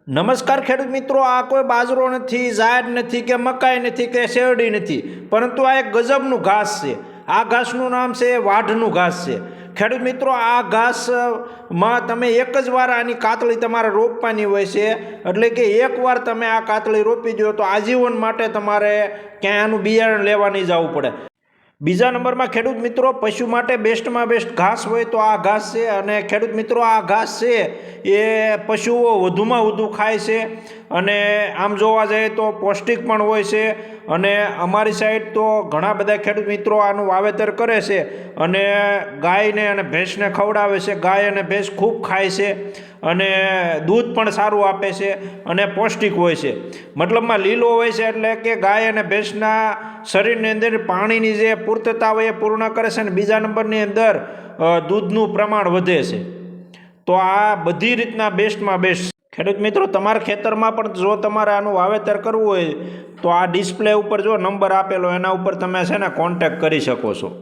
નમસ્કાર ખેડૂત મિત્રો, આ કોઈ બાજરો નથી, જાહેર નથી કે મકાઈ નથી કે શેરડી નથી, પરંતુ આ એક ગજબનું ઘાસ છે। આ ઘાસનું નામ છે વાઢનું ઘાસ છે। ખેડૂત મિત્રો, આ ઘાસમાં તમે એક જ વાર આની કાતળી તમારે રોપવાની હોય છે, એટલે કે એકવાર તમે આ કાતળી રોપી દો તો આજીવન માટે તમારે ક્યાંય આનું બિયારણ લેવા નહીં જવું પડે। બીજા નંબરમાં ખેડૂત મિત્રો, પશુ માટે બેસ્ટમાં બેસ્ટ ઘાસ હોય તો આ ઘાસ છે। અને ખેડૂત મિત્રો, આ ઘાસ છે એ પશુઓ વધુમાં વધુ ખાય છે અને આમ જોવા જઈએ તો પૌષ્ટિક પણ હોય છે। અને અમારી સાઈડ તો ઘણા બધા ખેડૂત મિત્રો આનું વાવેતર કરે છે અને ગાયને અને ભેંસને ખવડાવે છે। ગાય અને ભેંસ ખૂબ ખાય છે અને દૂધ પણ સારું આપે છે અને પૌષ્ટિક હોય છે, મતલબમાં લીલો હોય છે, એટલે કે ગાય અને ભેંસના શરીરની અંદર પાણીની જે પૂર્તતા હોય એ પૂર્ણ કરે છે અને બીજા નંબરની અંદર દૂધનું પ્રમાણ વધે છે। તો આ બધી રીતના બેસ્ટમાં બેસ્ટ। ખેડૂત મિત્રો, તમારા ખેતરમાં પણ જો તમારે આનું વાવેતર કરવું હોય તો આ ડિસ્પ્લે ઉપર જો નંબર આપેલો એના ઉપર તમે છે ને કોન્ટેક્ટ કરી શકો છો।